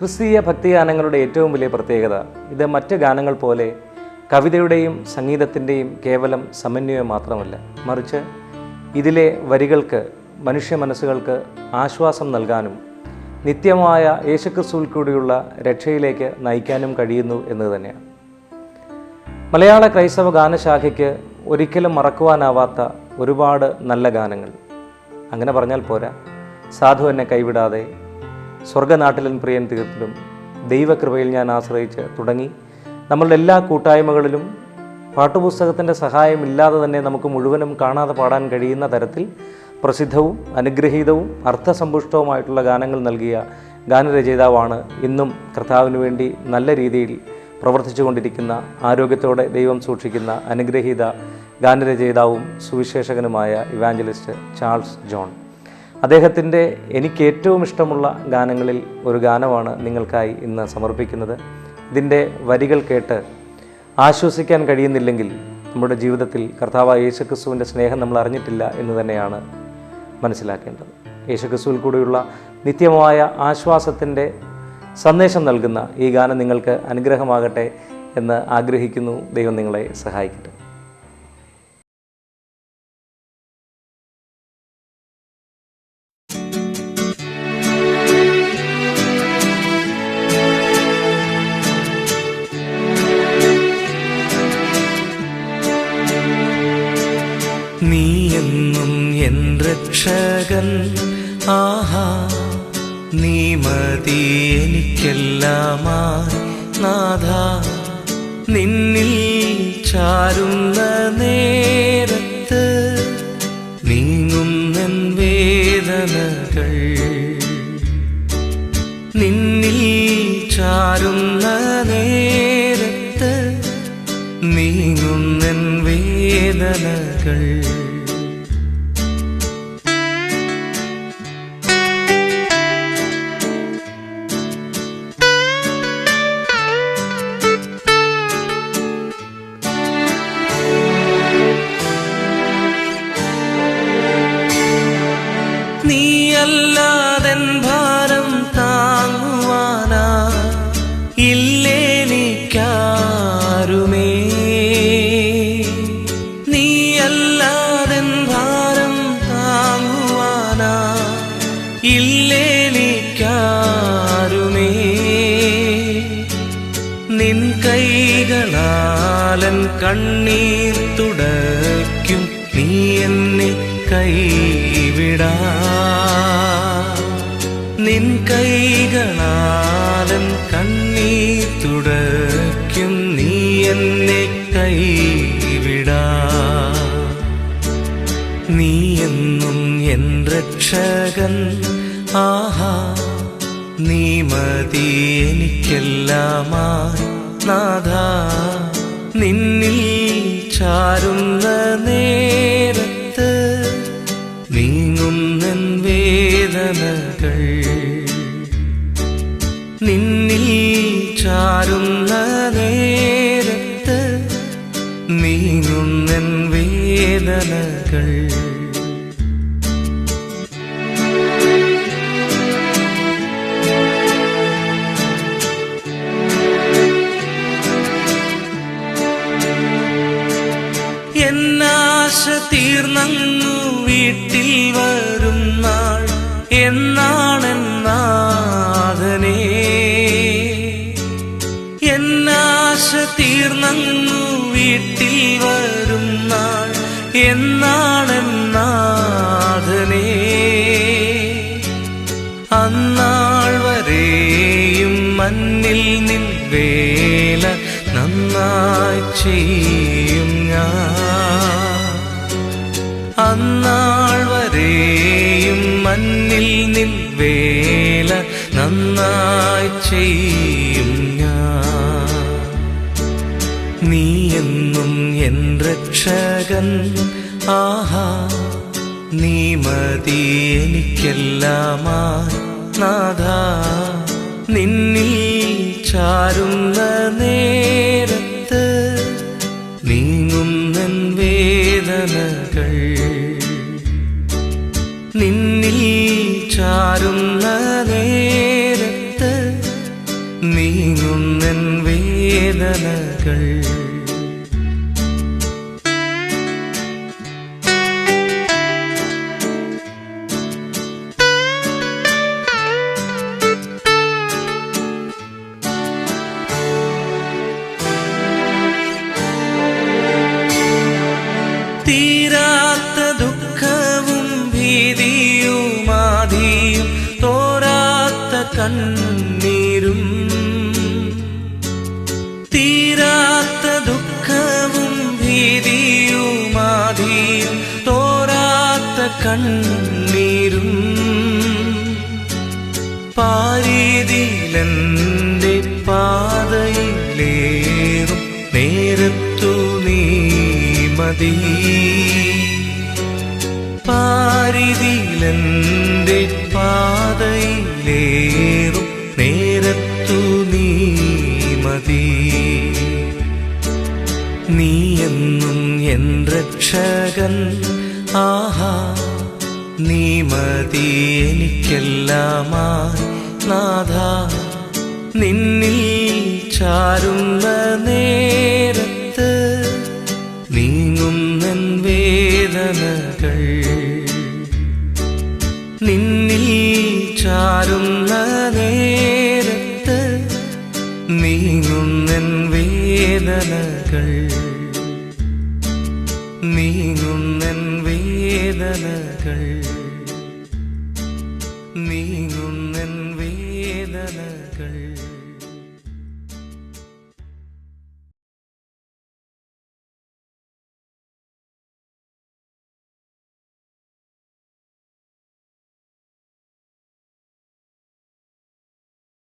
ക്രിസ്തീയ ഭക്തിഗാനങ്ങളുടെ ഏറ്റവും വലിയ പ്രത്യേകത ഇത് മറ്റ് ഗാനങ്ങൾ പോലെ കവിതയുടെയും സംഗീതത്തിൻ്റെയും കേവലം സമന്വയം മാത്രമല്ല, മറിച്ച് ഇതിലെ വരികൾക്ക് മനുഷ്യ മനസ്സുകൾക്ക് ആശ്വാസം നൽകാനും നിത്യമായ യേശുക്രിസ്തുവിൽ കൂടിയുള്ള രക്ഷയിലേക്ക് നയിക്കാനും കഴിയുന്നു എന്ന് തന്നെയാണ്. മലയാള ക്രൈസ്തവ ഗാനശാഖയ്ക്ക് ഒരിക്കലും മറക്കുവാനാവാത്ത ഒരുപാട് നല്ല ഗാനങ്ങൾ. അങ്ങനെ പറഞ്ഞാൽ പോരാ. സാധു എന്നെ കൈവിടാതെ, സ്വർഗനാട്ടിലൻ പ്രിയൻ തീർത്തിലും, ദൈവകൃപയിൽ ഞാൻ ആശ്രയിച്ച് തുടങ്ങി നമ്മളുടെ എല്ലാ കൂട്ടായ്മകളിലും പാട്ടുപുസ്തകത്തിൻ്റെ സഹായമില്ലാതെ തന്നെ നമുക്ക് മുഴുവനും കാണാതെ പാടാൻ കഴിയുന്ന തരത്തിൽ പ്രസിദ്ധവും അനുഗ്രഹീതവും അർത്ഥസമ്പുഷ്ടവുമായിട്ടുള്ള ഗാനങ്ങൾ നൽകിയ ഗാനരചയിതാവാണ് ഇന്നും കർത്താവിന് വേണ്ടി നല്ല രീതിയിൽ പ്രവർത്തിച്ചു കൊണ്ടിരിക്കുന്ന, ആരോഗ്യത്തോടെ ദൈവം സൂക്ഷിക്കുന്ന അനുഗ്രഹീത ഗാനരചയിതാവും സുവിശേഷകനുമായ ഇവാഞ്ചലിസ്റ്റ് ചാൾസ് ജോൺ. അദ്ദേഹത്തിൻ്റെ എനിക്ക് ഏറ്റവും ഇഷ്ടമുള്ള ഗാനങ്ങളിൽ ഒരു ഗാനമാണ് നിങ്ങൾക്കായി ഇന്ന് സമർപ്പിക്കുന്നത്. ഇതിൻ്റെ വരികൾ കേട്ട് ആശ്വസിക്കാൻ കഴിയുന്നില്ലെങ്കിൽ നമ്മുടെ ജീവിതത്തിൽ കർത്താവായ യേശുക്രിസ്തുവിൻ്റെ സ്നേഹം നമ്മൾ അറിഞ്ഞിട്ടില്ല എന്ന് തന്നെയാണ് മനസ്സിലാക്കേണ്ടത്. യേശുക്രിസ്തുവിൽ കൂടിയുള്ള നിത്യമായ ആശ്വാസത്തിൻ്റെ സന്ദേശം നൽകുന്ന ഈ ഗാനം നിങ്ങൾക്ക് അനുഗ്രഹമാകട്ടെ എന്ന് ആഗ്രഹിക്കുന്നു. ദൈവം നിങ്ങളെ സഹായിക്കട്ടെ. നീ എന്നും എൻ രക്ഷകൻ, ആഹാ നീ മതി എനിക്കെല്ലാമായി നാഥാ. നിന്നിൽ ചാരുന്ന നേരത്ത് നീങ്ങുന്നൻ വേദനകൾ, നിന്നിൽ ചാരുന്ന നേരത്ത് നീങ്ങുന്നൻ വേദനകൾ. നീയല്ലാതെൻ ഭാരം താങ്ങുവാനാ ഇല്ലേനിക്കാരുമേ. നീയല്ലാതെൻ ഭാരം താങ്ങുവാനാ ഇല്ലേനിക്കാരുമേ. നിൻ കൈകളാലൻ കണ്ണീർ തുടയ്ക്കും, നീ എന്നെ കൈവിടാ. നിൻ കൈകളാലൻ കണ്ണീർ തുടയ്ക്കും, നീ എന്നെ കൈവിടാ. നീ എന്നും എൻ രക്ഷകൻ, ആഹാ നീ മതി എനിക്കെല്ലാമായി നാഥാ. നിന്നിൽ ചാരുന്ന നേരത്ത് നീങ്ങുന്നൻ വേദനകൾ, നിന്നിൽ ചാരുന്ന നേരത്ത് നീങ്ങുന്നൻ വേദനകൾ. എന്നാശ തീർന്നങ്ങു വീട്ടിൽ വരും നാൾ എന്നാണെന്നാഥനേ. എന്നാശ തീർന്നങ്ങു വീട്ടിൽ വരും നാൾ എന്നാണെന്നാഥനേ. അന്നാൾ വരെയും മന്നിൽ നിൻ വേല നന്നായി ചെയ്യും ഞാൻ. അന്നാൾ വരെയും മന്നിൽ നിൻ വേല നന്നായി ചെയ്യും ഞാൻ. നീ എന്നും എൻ രക്ഷകൻ, ആഹാ നീ മതി എനിക്കെല്ലാമായി നാഥാ. നിന്നിൽ ചാരുന്ന നേരത്ത് നീങ്ങുന്നൻ വേദനകൾ, നിന്നിൽ ചാരുന്ന നേരത്ത് വേദനകൾ. തീരാത്ത ദുഃഖവും ഭീതിയും ആധിയും തോരാത്ത കണ്ണീരും. തീരാത്ത ദുഃഖവും ഭീതിയും ആധിയും തോരാത്ത കണ്ണീരും. പാരീതിയിലെന്റെ പാതയിലേറും നേരത്തു നീ മതി. പാരിതിലെന്റെ പാതയിലേറും നേരത്തു നീ മതി. നീ എന്നും എൻ രക്ഷകൻ, ആഹാ നീ മതി എനിക്കെല്ലാമായി നാഥ. നിന്നിൽ ചാരുന്ന നേരത്ത് നീങ്ങുന്നൻ വേദനകൾ. നിന്നിൽ ചാരുന്ന നേരത്ത് നീങ്ങുന്നൻ വേദനകൾ. നീങ്ങുന്നൻ വേദനകൾ. നീങ്ങുന്നൻ വേദനകൾ.